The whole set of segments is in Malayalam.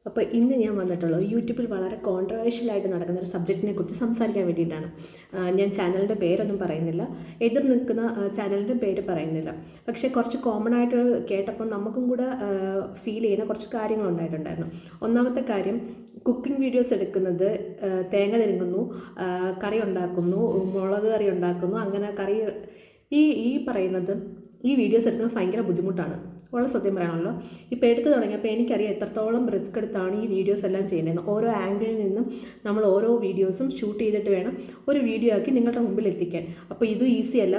അപ്പോൾ ഇന്ന് ഞാൻ വന്നിട്ടുള്ളത് യൂട്യൂബിൽ വളരെ കോൺട്രവേഴ്ഷ്യലായിട്ട് നടക്കുന്ന ഒരു സബ്ജക്റ്റിനെ കുറിച്ച് സംസാരിക്കാൻ വേണ്ടിയിട്ടാണ്. ഞാൻ ചാനലിൻ്റെ പേരൊന്നും പറയുന്നില്ല, എതിർ നിൽക്കുന്ന ചാനലിൻ്റെ പേര് പറയുന്നില്ല. പക്ഷേ കുറച്ച് കോമൺ ആയിട്ട് കേട്ടപ്പോൾ നമുക്കും കൂടെ ഫീൽ ചെയ്യുന്ന കുറച്ച് കാര്യങ്ങളുണ്ടായിട്ടുണ്ടായിരുന്നു. ഒന്നാമത്തെ കാര്യം, കുക്കിംഗ് വീഡിയോസ് എടുക്കുന്നത് തേങ്ങ തിരുങ്ങുന്നു, കറി ഉണ്ടാക്കുന്നു, മുളക് കറി ഉണ്ടാക്കുന്നു, അങ്ങനെ കറി ഈ പറയുന്നത് ഈ വീഡിയോസ് എടുക്കുന്നത് ഭയങ്കര ബുദ്ധിമുട്ടാണ്. ഉള്ള സത്യം പറയാണല്ലോ. ഇപ്പോൾ എടുത്തു തുടങ്ങിയപ്പോൾ എനിക്കറിയാം എത്രത്തോളം റിസ്ക് എടുത്താണ് ഈ വീഡിയോസ് എല്ലാം ചെയ്യുന്നത്. ഓരോ ആംഗിളിൽ നിന്നും നമ്മൾ ഓരോ വീഡിയോസും ഷൂട്ട് ചെയ്തിട്ട് വേണം ഒരു വീഡിയോ ആക്കി നിങ്ങളുടെ മുമ്പിൽ എത്തിക്കാൻ. അപ്പോൾ ഇത് ഈസി അല്ല.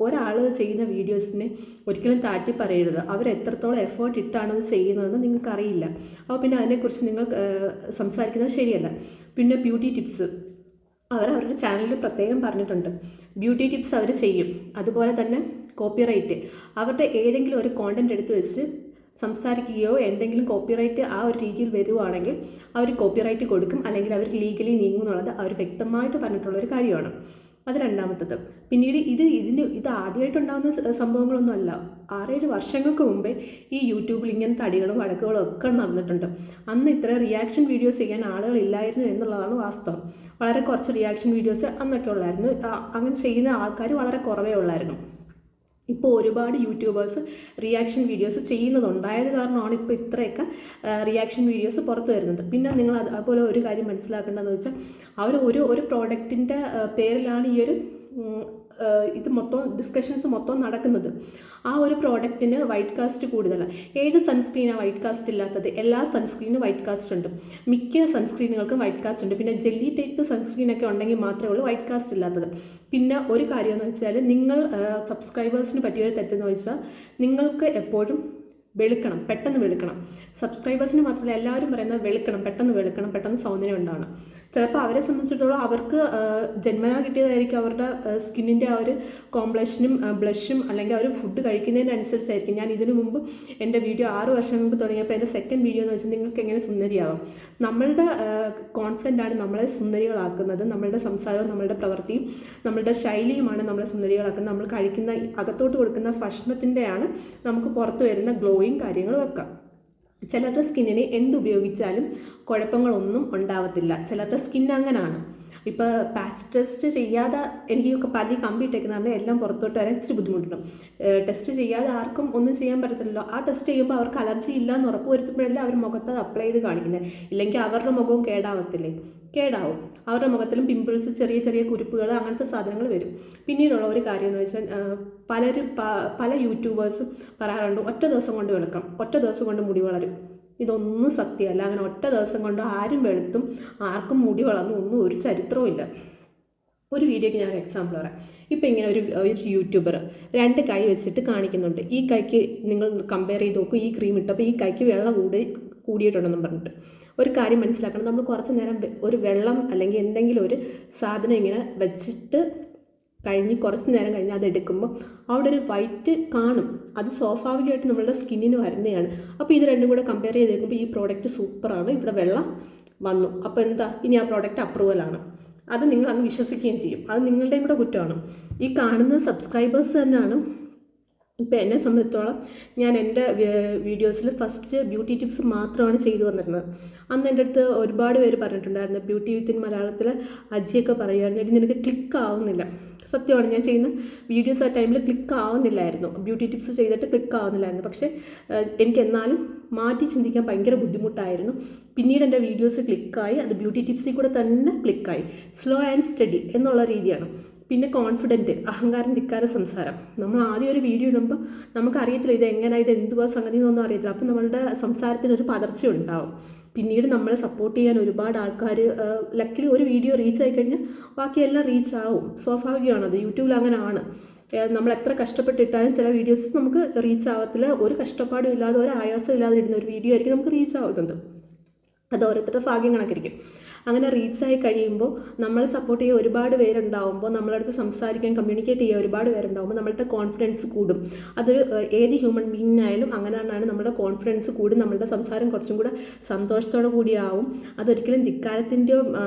ഒരാൾ ചെയ്യുന്ന വീഡിയോസിനെ ഒരിക്കലും താഴ്ത്തി പറയരുത്. അവർ എത്രത്തോളം എഫേർട്ട് ഇട്ടാണത് ചെയ്യുന്നതെന്ന് നിങ്ങൾക്കറിയില്ല. അപ്പോൾ പിന്നെ അതിനെക്കുറിച്ച് നിങ്ങൾ സംസാരിക്കുന്നത് ശരിയല്ല. പിന്നെ ബ്യൂട്ടി ടിപ്സ് അവരുടെ ചാനലിൽ പ്രത്യേകം പറഞ്ഞിട്ടുണ്ട്. ബ്യൂട്ടി ടിപ്സ് അവർ ചെയ്യും. അതുപോലെ തന്നെ കോപ്പിറൈറ്റ്, അവരുടെ ഏതെങ്കിലും ഒരു കോണ്ടൻറ്റ് എടുത്ത് വെച്ച് സംസാരിക്കുകയോ എന്തെങ്കിലും കോപ്പിറൈറ്റ് ആ ഒരു രീതിയിൽ വരുവാണെങ്കിൽ അവർ കോപ്പിറൈറ്റ് കൊടുക്കും, അല്ലെങ്കിൽ അവർ ലീഗലി നീങ്ങും എന്നുള്ളത് അവർ വ്യക്തമായിട്ട് പറഞ്ഞിട്ടുള്ളൊരു കാര്യമാണ്. അത് രണ്ടാമത്തത്. പിന്നീട് ഇത് ആദ്യമായിട്ടുണ്ടാകുന്ന സംഭവങ്ങളൊന്നും അല്ല. 6-7 വർഷങ്ങൾക്ക് മുമ്പേ ഈ യൂട്യൂബിൽ ഇങ്ങനത്തെ അടികളും വഴക്കുകളും ഒക്കെ നടന്നിട്ടുണ്ട്. അന്ന് ഇത്ര റിയാക്ഷൻ വീഡിയോസ് ചെയ്യാൻ ആളുകളില്ലായിരുന്നു എന്നുള്ളതാണ് വാസ്തവം. വളരെ കുറച്ച് റിയാക്ഷൻ വീഡിയോസ് അന്നൊക്കെ ഉള്ളായിരുന്നു. അങ്ങനെ ചെയ്യുന്ന ആൾക്കാർ വളരെ കുറവേ ഉള്ളായിരുന്നു. ഇപ്പോൾ ഒരുപാട് യൂട്യൂബേഴ്സ് റിയാക്ഷൻ വീഡിയോസ് ചെയ്യുന്നതുണ്ടായത് കാരണമാണ് ഇപ്പോൾ ഇത്രയൊക്കെ റിയാക്ഷൻ വീഡിയോസ് പുറത്ത് വരുന്നത്. പിന്നെ നിങ്ങൾ അതുപോലെ ഒരു കാര്യം മനസ്സിലാക്കേണ്ടതെന്ന് വെച്ചാൽ, അവർ ഒരു പ്രോഡക്റ്റിൻ്റെ പേരിലാണ് ഈ ഒരു ഇത് മൊത്തം ഡിസ്കഷൻസ് മൊത്തം നടക്കുന്നത്. ആ ഒരു പ്രോഡക്റ്റിന് വൈറ്റ് കാസ്റ്റ് കൂടുതലാണ്. ഏത് സൺസ്ക്രീനാണ് വൈറ്റ് കാസ്റ്റ് ഇല്ലാത്തത്? എല്ലാ സൺസ്ക്രീനും വൈറ്റ് കാസ്റ്റ് ഉണ്ട്. മിക്ക സൺസ്ക്രീനുകൾക്കും വൈറ്റ് കാസ്റ്റ് ഉണ്ട്. പിന്നെ ജെല്ലി ടൈപ്പ് സൺസ്ക്രീനൊക്കെ ഉണ്ടെങ്കിൽ മാത്രമേ ഉള്ളൂ വൈറ്റ് കാസ്റ്റ് ഇല്ലാത്തത്. പിന്നെ ഒരു കാര്യമെന്ന് വെച്ചാൽ, നിങ്ങൾ സബ്സ്ക്രൈബേഴ്സിന് പറ്റിയൊരു തെറ്റെന്ന് വെച്ചാൽ, നിങ്ങൾക്ക് എപ്പോഴും വെളുക്കണം, പെട്ടെന്ന് വെളുക്കണം. സബ്സ്ക്രൈബേഴ്സിന് മാത്രമല്ല, എല്ലാവരും പറയുന്നത് വെളുക്കണം, പെട്ടെന്ന് സൗന്ദര്യം ഉണ്ടാവണം. ചിലപ്പോൾ അവരെ സംബന്ധിച്ചിടത്തോളം അവർക്ക് ജന്മനാ കിട്ടിയതായിരിക്കും അവരുടെ സ്കിന്നിൻ്റെ ആ ഒരു കോംപ്ലക്ഷനും ബ്ലഷും, അല്ലെങ്കിൽ അവർ ഫുഡ് കഴിക്കുന്നതിനനുസരിച്ചായിരിക്കും. ഞാൻ ഇതിനു മുമ്പ് എൻ്റെ വീഡിയോ 6 വർഷം മുമ്പ് തുടങ്ങിയപ്പോൾ എൻ്റെ സെക്കൻഡ് വീഡിയോ എന്ന് വെച്ചാൽ നിങ്ങൾക്ക് എങ്ങനെ സുന്ദരിയാവാം. നമ്മളുടെ കോൺഫിഡൻ്റാണ് നമ്മളെ സുന്ദരികളാക്കുന്നത്. നമ്മളുടെ സംസാരവും നമ്മളുടെ പ്രവൃത്തിയും നമ്മളുടെ ശൈലിയുമാണ് നമ്മളെ സുന്ദരികളാക്കുന്നത്. നമ്മൾ കഴിക്കുന്ന അകത്തോട്ട് കൊടുക്കുന്ന ഭക്ഷണത്തിൻ്റെയാണ് നമുക്ക് പുറത്ത് വരുന്ന ഗ്ലോയും കാര്യങ്ങളും ഒക്കെ. ചിലരുടെ സ്കിന്നിന് എന്തുപയോഗിച്ചാലും കുഴപ്പങ്ങളൊന്നും ഉണ്ടാവത്തില്ല. ചിലരുടെ സ്കിൻ അങ്ങനെയാണ്. ഇപ്പോൾ പാച്ച് ടെസ്റ്റ് ചെയ്യാതെ എനിക്കൊക്കെ പല്ലി കമ്പിയിട്ടേക്കുന്ന പറഞ്ഞാൽ എല്ലാം പുറത്തോട്ട് വരാൻ ഇച്ചിരി ബുദ്ധിമുട്ടുണ്ട്. ടെസ്റ്റ് ചെയ്യാതെ ആർക്കും ഒന്നും ചെയ്യാൻ പറ്റത്തില്ലല്ലോ. ആ ടെസ്റ്റ് ചെയ്യുമ്പോൾ അവർക്ക് അലർജി ഇല്ല എന്ന് ഉറപ്പ് വരുത്തുമ്പോഴല്ലേ അവർ മുഖത്ത് അപ്ലൈ ചെയ്ത് കാണിക്കുന്നത്. ഇല്ലെങ്കിൽ അവരുടെ മുഖവും കേടാവും. അവരുടെ മുഖത്തിലും പിമ്പിൾസ്, ചെറിയ ചെറിയ കുരുപ്പുകൾ, അങ്ങനത്തെ സാധനങ്ങൾ വരും. പിന്നീടുള്ള ഒരു കാര്യം എന്ന് വെച്ചാൽ, പല യൂട്യൂബേഴ്സും പറയാറുണ്ട് ഒറ്റ ദിവസം കൊണ്ട് വെളുക്കാം, ഒറ്റ ദിവസം കൊണ്ട് മുടി വളരും. ഇതൊന്നും സത്യമല്ല. അങ്ങനെ ഒറ്റ ദിവസം കൊണ്ട് ആരും വെളുത്തും ആർക്കും മുടി വളർന്നും ഒന്നും ഒരു ചരിത്രവും ഇല്ല. ഒരു വീഡിയോയ്ക്ക് ഞാൻ എക്സാമ്പിൾ പറയാം. ഇപ്പോൾ ഇങ്ങനെ ഒരു യൂട്യൂബർ 2 കൈ വെച്ചിട്ട് കാണിക്കുന്നുണ്ട്. ഈ കൈക്ക് നിങ്ങൾ കമ്പയർ ചെയ്ത് നോക്കും, ഈ ക്രീം ഇട്ടപ്പോൾ ഈ കൈക്ക് വെള്ളം കൂടിയിട്ടുണ്ടെന്നും പറഞ്ഞിട്ട്. ഒരു കാര്യം മനസ്സിലാക്കണം, നമ്മൾ കുറച്ച് നേരം ഒരു വെള്ളം അല്ലെങ്കിൽ എന്തെങ്കിലും ഒരു സാധനം ഇങ്ങനെ വെച്ചിട്ട് കഴിഞ്ഞ് കുറച്ച് നേരം കഴിഞ്ഞ് അത് എടുക്കുമ്പോൾ അവിടെ ഒരു വൈറ്റ് കാണും. അത് സ്വാഭാവികമായിട്ട് നമ്മളുടെ സ്കിന്നിന് വരുന്നതാണ്. അപ്പോൾ ഇത് രണ്ടും കൂടെ കമ്പയർ ചെയ്ത് നോക്കുമ്പോൾ ഈ പ്രോഡക്റ്റ് സൂപ്പറാണ്, ഇവിടെ വെള്ളം വന്നു, അപ്പോൾ എന്താ, ഇനി ആ പ്രോഡക്റ്റ് അപ്രൂവലാണ്. അത് നിങ്ങൾ അങ്ങ് വിശ്വസിക്കുകയും ചെയ്യും. അത് നിങ്ങളുടെയും കൂടെ കുറ്റമാണ്. ഈ കാണുന്ന സബ്സ്ക്രൈബേഴ്സ് തന്നെയാണ്. ഇപ്പോൾ എന്നെ സംബന്ധിച്ചിടത്തോളം ഞാൻ എൻ്റെ വീഡിയോസിൽ ഫസ്റ്റ് ബ്യൂട്ടി ടിപ്സ് മാത്രമാണ് ചെയ്തു വന്നിരുന്നത്. അന്ന് എൻ്റെ അടുത്ത് ഒരുപാട് പേര് പറഞ്ഞിട്ടുണ്ടായിരുന്നു. ബ്യൂട്ടി വിത്തിൻ മലയാളത്തിൽ അജിയൊക്കെ പറയുമായിരുന്നു, എടി നിനക്ക് ക്ലിക്ക് ആവുന്നില്ല. സത്യമാണ്, ഞാൻ ചെയ്യുന്ന വീഡിയോസ് ആ ടൈമിൽ ക്ലിക്ക് ആവുന്നില്ലായിരുന്നു. ബ്യൂട്ടി ടിപ്സ് ചെയ്തിട്ട് ക്ലിക്ക് ആവുന്നില്ലായിരുന്നു. പക്ഷേ എനിക്ക് എന്നാലും മാറ്റി ചിന്തിക്കാൻ ഭയങ്കര ബുദ്ധിമുട്ടായിരുന്നു. പിന്നീട് എൻ്റെ വീഡിയോസ് ക്ലിക്കായി. അത് ബ്യൂട്ടി ടിപ്സിൽ കൂടെ തന്നെ ക്ലിക്കായി. സ്ലോ ആൻഡ് സ്റ്റഡി എന്നുള്ള രീതിയാണ്. പിന്നെ കോൺഫിഡൻറ്റ്, അഹങ്കാരം, ധിക്കാര സംസാരം. നമ്മൾ ആദ്യം ഒരു വീഡിയോ ഇടുമ്പോൾ നമുക്കറിയത്തില്ല ഇത് എങ്ങനെ, ഇത് എന്തുവാ സംഗതി എന്നൊന്നും അറിയത്തില്ല. അപ്പം നമ്മളുടെ സംസാരത്തിനൊരു പതർച്ച ഉണ്ടാവും. പിന്നീട് നമ്മളെ സപ്പോർട്ട് ചെയ്യാൻ ഒരുപാട് ആൾക്കാർ, ലക്കിലി ഒരു വീഡിയോ റീച്ച് ആയി കഴിഞ്ഞാൽ ബാക്കിയെല്ലാം റീച്ച് ആവും. സ്വാഭാവികമാണത്. യൂട്യൂബിൽ അങ്ങനെ ആണ്. നമ്മൾ എത്ര കഷ്ടപ്പെട്ടിട്ടാലും ചില വീഡിയോസ് നമുക്ക് റീച്ച് ആവത്തില്ല. ഒരു കഷ്ടപ്പാടും ഇല്ലാതെ, ഒരു ആയാസം ഇല്ലാതെ ഇടുന്ന ഒരു വീഡിയോ ആയിരിക്കും നമുക്ക് റീച്ച് ആവുന്നത്. അത് ഓരോരുത്തരുടെ ഭാഗ്യം കണക്കിരിക്കും. അങ്ങനെ റീച്ചായി കഴിയുമ്പോൾ നമ്മളെ സപ്പോർട്ട് ചെയ്യാൻ ഒരുപാട് പേരുണ്ടാകുമ്പോൾ, നമ്മളടുത്ത് സംസാരിക്കാൻ, കമ്മ്യൂണിക്കേറ്റ് ചെയ്യാൻ ഒരുപാട് പേരുണ്ടാകുമ്പോൾ നമ്മളുടെ കോൺഫിഡൻസ് കൂടും. അതൊരു ഏത് ഹ്യൂമൻ ബീയിങ്ങിനായാലും അങ്ങനെ തന്നെയാണ്. നമ്മുടെ കോൺഫിഡൻസ് കൂടും. നമ്മളുടെ സംസാരം കുറച്ചും കൂടെ സന്തോഷത്തോടു കൂടിയാവും. അതൊരിക്കലും ധിക്കാരത്തിൻ്റെയോ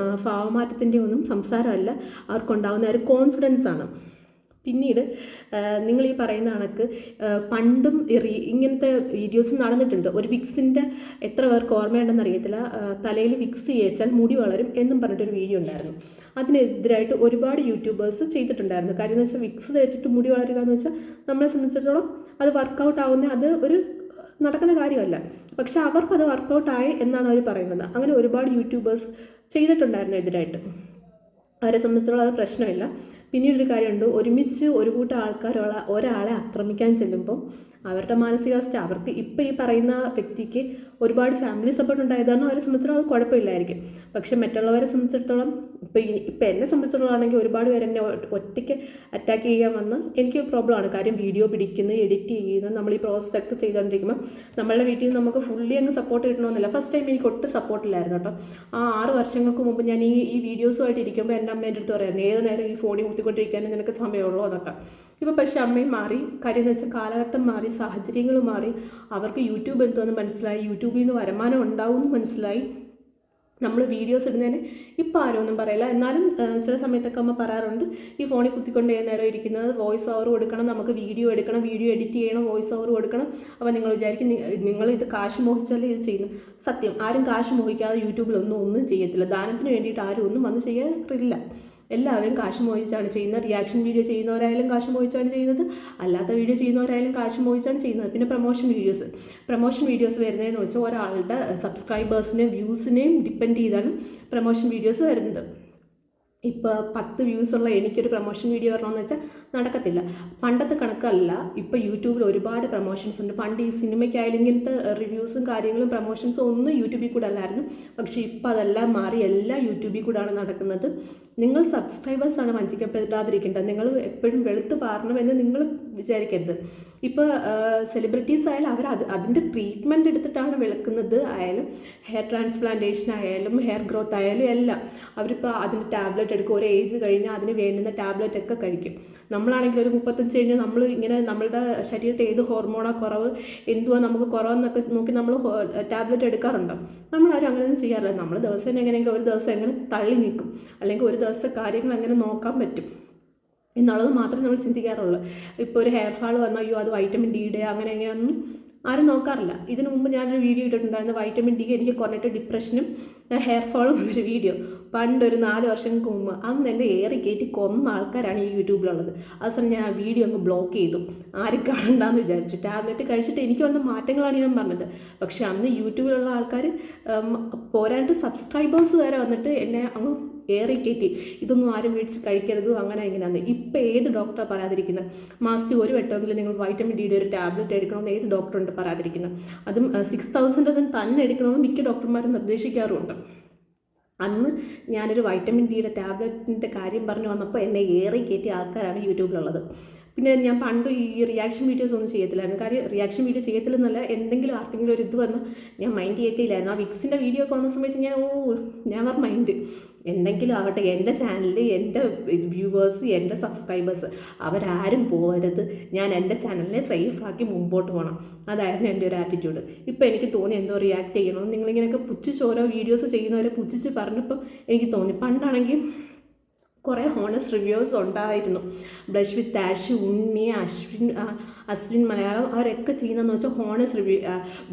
ഭാവമാറ്റത്തിൻ്റെയോ ഒന്നും സംസാരമല്ല. അവർക്കുണ്ടാകുന്ന ഒരു കോൺഫിഡൻസ് ആണ്. പിന്നീട് നിങ്ങൾ ഈ പറയുന്ന കണക്ക് പണ്ടും ഇങ്ങനത്തെ വീഡിയോസ് നടന്നിട്ടുണ്ട്. ഒരു വിക്സിൻ്റെ എത്ര പേർക്ക് ഓർമ്മയുണ്ടെന്ന് അറിയത്തില്ല, തലയിൽ വിക്സ് തേച്ചാൽ മുടി വളരും എന്നും പറഞ്ഞിട്ടൊരു വീഡിയോ ഉണ്ടായിരുന്നു. അതിനെതിരായിട്ട് ഒരുപാട് യൂട്യൂബേഴ്സ് ചെയ്തിട്ടുണ്ടായിരുന്നു. കാര്യം എന്ന് വെച്ചാൽ വിക്സ് തേച്ചിട്ട് മുടി വളരുക എന്ന് വെച്ചാൽ നമ്മളെ സംബന്ധിച്ചിടത്തോളം അത് വർക്കൗട്ട് ആവുന്ന അത് ഒരു നടക്കുന്ന കാര്യമല്ല. പക്ഷെ അവർക്കത് വർക്കൗട്ടായി എന്നാണ് അവർ പറയുന്നത്. അങ്ങനെ ഒരുപാട് യൂട്യൂബേഴ്സ് ചെയ്തിട്ടുണ്ടായിരുന്നു എതിരായിട്ട്. അവരെ സംബന്ധിച്ചിടത്തോളം അത് പ്രശ്നമില്ല. പിന്നീടൊരു കാര്യമുണ്ട്, ഒരുമിച്ച് ഒരു കൂട്ടം ആൾക്കാർ ഒരാളെ ആക്രമിക്കാൻ ചെല്ലുമ്പോൾ അവരുടെ മാനസികാവസ്ഥ, അവർക്ക് ഇപ്പം ഈ പറയുന്ന വ്യക്തിക്ക് ഒരുപാട് ഫാമിലി സപ്പോർട്ട് ഉണ്ടായതാണ് അവരെ സംബന്ധിച്ചിടത്തോളം അത് കുഴപ്പമില്ലായിരിക്കും. പക്ഷെ മറ്റുള്ളവരെ സംബന്ധിച്ചിടത്തോളം ഇപ്പം എന്നെ സംബന്ധിച്ചിടത്തോളം ആണെങ്കിൽ ഒരുപാട് പേര് എന്നെ ഒറ്റയ്ക്ക് അറ്റാക്ക് ചെയ്യാൻ വന്ന് എനിക്ക് പ്രോബ്ലമാണ്. കാര്യം വീഡിയോ പിടിക്കുന്നു, എഡിറ്റ് ചെയ്യുന്നു, നമ്മൾ ഈ പ്രോസസ്സൊക്കെ ചെയ്തുകൊണ്ടിരിക്കുമ്പോൾ നമ്മളുടെ വീട്ടിൽ നിന്ന് നമുക്ക് ഫുള്ളി അങ്ങ് സപ്പോർട്ട് കിട്ടണമെന്നില്ല. ഫസ്റ്റ് ടൈം എനിക്ക് ഒട്ടും സപ്പോർട്ടില്ലായിരുന്നു കേട്ടോ. ആ 6 വർഷങ്ങൾക്ക് മുമ്പ് ഞാൻ ഈ വീഡിയോസുമായിട്ട് ഇരിക്കുമ്പോൾ എൻ്റെ അമ്മേൻ്റെ അടുത്ത് പറയായിരുന്നു, ഏത് നേരം ഈ ഫോണിൽ കുത്തിക്കൊണ്ടിരിക്കാനും നിനക്ക് സമയമുള്ളൂ എന്നൊക്കെ. ഇപ്പോൾ പക്ഷേ അമ്മയും മാറി. കാര്യം എന്ന് വെച്ചാൽ കാലഘട്ടം മാറി, സാഹചര്യങ്ങൾ മാറി. അവർക്ക് യൂട്യൂബ് എന്തോന്ന് മനസ്സിലായി, യൂട്യൂബിൽ നിന്ന് വരുമാനം ഉണ്ടാവും എന്ന് മനസ്സിലായി. നമ്മൾ വീഡിയോസ് ഇടുന്നതിന് ഇപ്പോൾ ആരും ഒന്നും പറയില്ല. എന്നാലും ചില സമയത്തൊക്കെ അമ്മ പറയാറുണ്ട്, ഈ ഫോണിൽ കുത്തിക്കൊണ്ട് നേരം ഇരിക്കുന്നത്, വോയിസ് ഓവർ കൊടുക്കണം, നമുക്ക് വീഡിയോ എടുക്കണം, വീഡിയോ എഡിറ്റ് ചെയ്യണം, വോയിസ് ഓവർ കൊടുക്കണം. അപ്പോൾ നിങ്ങൾ വിചാരിക്കും നിങ്ങൾ ഇത് കാശ് മോഹിച്ചാലേ ഇത് ചെയ്യുന്നു. സത്യം, ആരും കാശ് മോഹിക്കാതെ യൂട്യൂബിലൊന്നും ചെയ്യത്തില്ല. ദാനത്തിന് വേണ്ടിയിട്ട് ആരും ഒന്നും വന്ന് ചെയ്യാറില്ല. എല്ലാവരും കാശ് മോഹിച്ചാണ് ചെയ്യുന്നത്. റിയാക്ഷൻ വീഡിയോ ചെയ്യുന്നവരായാലും കാശ് മോഹിച്ചാണ് ചെയ്യുന്നത്, അല്ലാത്ത വീഡിയോ ചെയ്യുന്നവരായാലും കാശ് മോഹിച്ചാണ് ചെയ്യുന്നത്. പിന്നെ പ്രൊമോഷൻ വീഡിയോസ് വരുന്നതെന്ന് വെച്ചാൽ ഒരാളുടെ സബ്സ്ക്രൈബേഴ്സിനെയും വ്യൂസിനെയും ഡിപ്പെൻഡ് ചെയ്താണ് പ്രൊമോഷൻ വീഡിയോസ് വരുന്നത്. ഇപ്പോൾ 10 വ്യൂസുള്ള എനിക്കൊരു പ്രൊമോഷൻ വീഡിയോ വരണമെന്ന് വെച്ചാൽ നടക്കത്തില്ല. പണ്ടത്തെ കണക്കല്ല, ഇപ്പോൾ യൂട്യൂബിൽ ഒരുപാട് പ്രൊമോഷൻസ് ഉണ്ട്. പണ്ട് ഈ സിനിമയ്ക്കായാലും ഇങ്ങനത്തെ റിവ്യൂസും കാര്യങ്ങളും പ്രൊമോഷൻസും ഒന്നും യൂട്യൂബിൽ കൂടെ അല്ലായിരുന്നു. പക്ഷേ ഇപ്പോൾ അതെല്ലാം മാറി, എല്ലാം യൂട്യൂബിൽ കൂടെയാണ് നടക്കുന്നത്. നിങ്ങൾ സബ്സ്ക്രൈബേഴ്സാണ് വഞ്ചിക്കപ്പെടാതിരിക്കേണ്ടത്. നിങ്ങൾ എപ്പോഴും വെളുത്ത് പാറണമെന്ന് നിങ്ങൾ വിചാരിക്കരുത്. ഇപ്പോൾ സെലിബ്രിറ്റീസ് ആയാലും അവർ അതിൻ്റെ ട്രീറ്റ്മെൻറ്റ് എടുത്തിട്ടാണ് വെളുക്കുന്നത്. ആയാലും ഹെയർ ട്രാൻസ്പ്ലാന്റേഷൻ ആയാലും ഹെയർ ഗ്രോത്ത് ആയാലും എല്ലാം അവരിപ്പോൾ അതിൻ്റെ ടാബ്ലറ്റ് എടുക്കും. ഒരു ഏജ് കഴിഞ്ഞാൽ അതിന് വേണ്ടുന്ന ടാബ്ലറ്റ് ഒക്കെ കഴിക്കും. നമ്മളാണെങ്കിൽ ഒരു 35 കഴിഞ്ഞാൽ നമ്മൾ ഇങ്ങനെ നമ്മളുടെ ശരീരത്തിൽ ഏത് ഹോർമോണാണ് കുറവ്, എന്തുവാ നമുക്ക് കുറവെന്നൊക്കെ നോക്കി നമ്മൾ ടാബ്ലറ്റ് എടുക്കാറുണ്ടോ? നമ്മളാരും അങ്ങനെയൊന്നും ചെയ്യാറില്ല. നമ്മൾ ദിവസം എങ്ങനെയെങ്കിലും ഒരു ദിവസം എങ്ങനെ തള്ളി നിൽക്കും, അല്ലെങ്കിൽ ഒരു ദിവസത്തെ കാര്യങ്ങൾ എങ്ങനെ നോക്കാൻ പറ്റും എന്നുള്ളത് മാത്രമേ നമ്മൾ ചിന്തിക്കാറുള്ളൂ. ഇപ്പോൾ ഒരു ഹെയർ ഫാൾ വന്നാൽ അയ്യോ അത് വൈറ്റമിൻ ഡിയുടെ അങ്ങനെ എങ്ങനെയൊന്നും ആരും നോക്കാറില്ല. ഇതിനു മുമ്പ് ഞാനൊരു വീഡിയോ ഇട്ടിട്ടുണ്ടായിരുന്നു, വൈറ്റമിൻ ഡി എനിക്ക് കുറഞ്ഞിട്ട് ഡിപ്രഷനും ഹെയർ ഫോളും എന്നൊരു വീഡിയോ. പണ്ടൊരു 4 വർഷങ്ങൾക്ക് മുമ്പ് അന്ന് എൻ്റെ ഏറി കയറ്റി കൊന്ന ആൾക്കാരാണ് ഈ യൂട്യൂബിലുള്ളത്. അവസാനം ഞാൻ ആ വീഡിയോ അങ്ങ് ബ്ലോക്ക് ചെയ്തു. ആരും കാണണ്ടെന്ന് വിചാരിച്ചു. ടാബ്ലറ്റ് കഴിച്ചിട്ട് എനിക്ക് വന്ന മാറ്റങ്ങളാണ് ഞാൻ പറഞ്ഞത്. പക്ഷെ അന്ന് യൂട്യൂബിലുള്ള ആൾക്കാർ പോരാണ്ട് സബ്സ്ക്രൈബേഴ്സ് വരെ വന്നിട്ട് എന്നെ അങ്ങ് ഏറി കയറ്റി, ഇതൊന്നും ആരും മേടിച്ച് കഴിക്കരുത് അങ്ങനെ എങ്ങനെയാണെന്ന്. ഇപ്പോൾ ഏത് ഡോക്ടറാണ് പറയാതിരിക്കുന്നത്? മാസത്തിൽ ഒരു വട്ടമെങ്കിലും നിങ്ങൾ വൈറ്റമിൻ ഡിയുടെ ഒരു ടാബ്ലറ്റ് എടുക്കണമെന്ന് ഏത് ഡോക്ടറുണ്ട് പറയാതിരിക്കുന്നത്? അതും 6000 തന്നെ എടുക്കണമെന്ന് മിക്ക ഡോക്ടർമാരും നിർദ്ദേശിക്കാറുമുണ്ട്. അന്ന് ഞാനൊരു വൈറ്റമിൻ ഡിയുടെ ടാബ്ലറ്റിൻ്റെ കാര്യം പറഞ്ഞു വന്നപ്പോൾ എന്നെ ഏറി കയറ്റിയ ആൾക്കാരാണ് യൂട്യൂബിലുള്ളത്. പിന്നെ ഞാൻ പണ്ട് ഈ റിയാക്ഷൻ വീഡിയോസ് ഒന്നും ചെയ്യത്തില്ലായിരുന്നു. കാര്യം റിയാക്ഷൻ വീഡിയോ ചെയ്യത്തില്ലെന്നല്ല, എന്തെങ്കിലും ആർക്കെങ്കിലും ഒരു ഇത് വന്ന് ഞാൻ മൈൻഡ് ചെയ്യത്തില്ലായിരുന്നു. ആ വിക്സിൻ്റെ വീഡിയോ ഒക്കെ വന്ന സമയത്ത് ഞാൻ നെവർ മൈൻഡ്, എന്തെങ്കിലും ആവട്ടെ, എൻ്റെ ചാനലിൽ എൻ്റെ വ്യൂവേഴ്സ്, എൻ്റെ സബ്സ്ക്രൈബേഴ്സ് അവരാരും പോകരുത്, ഞാൻ എൻ്റെ ചാനലിനെ സേഫാക്കി മുമ്പോട്ട് പോകണം. അതായിരുന്നു എൻ്റെ ഒരു ആറ്റിറ്റ്യൂഡ്. ഇപ്പോൾ എനിക്ക് തോന്നി എന്തോ റിയാക്ട് ചെയ്യണം. നിങ്ങളിങ്ങനെയൊക്കെ പുച്ഛിച്ച് ഓരോ വീഡിയോസ് ചെയ്യുന്നവരെ പുച്ഛിച്ച് പറഞ്ഞപ്പോൾ എനിക്ക് തോന്നി. പണ്ടാണെങ്കിൽ കുറേ ഹോണസ്റ്റ് റിവ്യൂസ് ഉണ്ടായിരുന്നു. ബ്ലഷ് വിത്ത് ആഷ്, ഉണ്ണി, അശ്വിൻ മലയാളം അവരൊക്കെ ചെയ്യുന്നതെന്ന് വെച്ചാൽ ഹോണസ്റ്റ് റിവ്യൂ.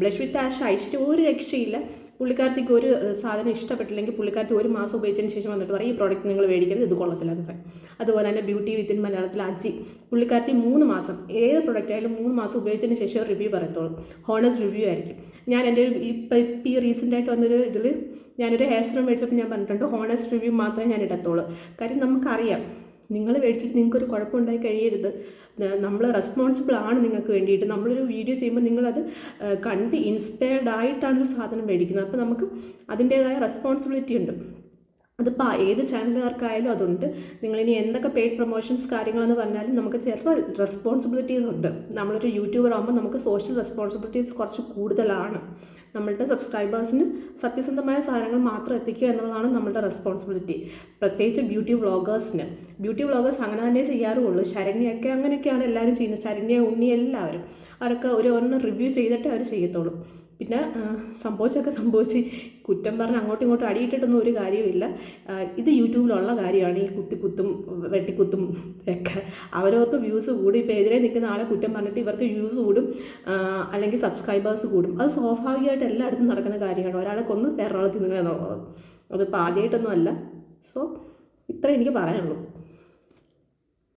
ബ്ലഷ് വിത്ത് ആഷ് ഐശ്വര്യ ഒരു രക്ഷയില്ല. പുള്ളിക്കാരത്തേക്ക് ഒരു സാധനം ഇഷ്ടപ്പെട്ടില്ലെങ്കിൽ പുള്ളിക്കാരത്തി 1 മാസം ഉപയോഗിച്ചതിന് ശേഷം വന്നിട്ട് പറയും ഈ പ്രോഡക്റ്റ് നിങ്ങൾ മേടിക്കരുത്, ഇത് കൊള്ളത്തില്ലെന്ന് പറയും. അതുപോലെ തന്നെ ബ്യൂട്ടി വിത്തിൻ മലയാളത്തിൽ അജി, പുള്ളിക്കാരത്തി 3 മാസം ഏത് പ്രോഡക്റ്റ് ആയാലും 3 മാസം ഉപയോഗിച്ചതിന് ശേഷം റിവ്യൂ പറയത്തുള്ളൂ. ഹോണസ്റ്റ് റിവ്യൂ ആയിരിക്കും. ഞാൻ എൻ്റെ ഒരു ഈ റീസെൻ്റായിട്ട് വന്നൊരു ഇതിൽ ഞാനൊരു ഹെയർ സിറം മേടിച്ചപ്പോൾ ഞാൻ പറഞ്ഞിട്ടുണ്ട് ഹോണസ്റ്റ് റിവ്യൂ മാത്രമേ ഞാൻ ഇടത്തുള്ളൂ. കാര്യം നമുക്കറിയാം നിങ്ങൾ മേടിച്ചിട്ട് നിങ്ങൾക്കൊരു കുഴപ്പമുണ്ടായി കഴിയരുത്. നമ്മൾ റെസ്പോൺസിബിൾ ആണ് നിങ്ങൾക്ക് വേണ്ടിയിട്ട്. നമ്മളൊരു വീഡിയോ ചെയ്യുമ്പോൾ നിങ്ങളത് കണ്ട് ഇൻസ്പയർഡ് ആയിട്ടാണ് ഒരു സാധനം മേടിക്കുന്നത്. അപ്പോൾ നമുക്ക് അതിൻ്റേതായ റെസ്പോൺസിബിലിറ്റി ഉണ്ട്. അതിപ്പോൾ ഏത് ചാനലുകാർക്കായാലും അതുണ്ട്. നിങ്ങളിനി എന്തൊക്കെ പെയ്ഡ് പ്രൊമോഷൻസ് കാര്യങ്ങളെന്ന് പറഞ്ഞാലും നമുക്ക് ചില റെസ്പോൺസിബിലിറ്റീസ് ഉണ്ട്. നമ്മളൊരു യൂട്യൂബർ ആകുമ്പോൾ നമുക്ക് സോഷ്യൽ റെസ്പോൺസിബിലിറ്റീസ് കുറച്ച് കൂടുതലാണ്. നമ്മളുടെ സബ്സ്ക്രൈബേഴ്സിന് സത്യസന്ധമായ സാധനങ്ങൾ മാത്രം എത്തിക്കുക എന്നുള്ളതാണ് നമ്മളുടെ റെസ്പോൺസിബിലിറ്റി. പ്രത്യേകിച്ച് ബ്യൂട്ടി വ്ളോഗേഴ്സ് അങ്ങനെ തന്നെ ചെയ്യാറുള്ളൂ. ശരണ്യൊക്കെ അങ്ങനെയൊക്കെയാണ് എല്ലാവരും ചെയ്യുന്നത്. ശരണ്യ, ഉണ്ണി എല്ലാവരും അവരൊക്കെ ഒരെണ്ണം റിവ്യൂ ചെയ്തിട്ടേ അവർ ചെയ്യത്തുള്ളൂ. പിന്നെ സംഭവിച്ച് കുറ്റം പറഞ്ഞ് അങ്ങോട്ടും ഇങ്ങോട്ടും അടിയിട്ടിട്ടൊന്നും ഒരു കാര്യമില്ല. ഇത് യൂട്യൂബിലുള്ള കാര്യമാണ്. ഈ കുത്തും വെട്ടിക്കുത്തും ഒക്കെ അവരവർക്ക് വ്യൂസ് കൂടും. ഇപ്പോൾ എതിരെ നിൽക്കുന്ന ആളെ കുറ്റം പറഞ്ഞിട്ട് ഇവർക്ക് വ്യൂസ് കൂടും, അല്ലെങ്കിൽ സബ്സ്ക്രൈബേഴ്സ് കൂടും. അത് സ്വാഭാവികമായിട്ട് എല്ലായിടത്തും നടക്കുന്ന കാര്യമാണ്. ഒരാളെ കൊന്ന് വേറൊരാളെ തിന്നുക എന്നുള്ളത് അതിപ്പോൾ ആദ്യമായിട്ടൊന്നും അല്ല. സോ ഇത്രേ എനിക്ക് പറയാനുള്ളൂ.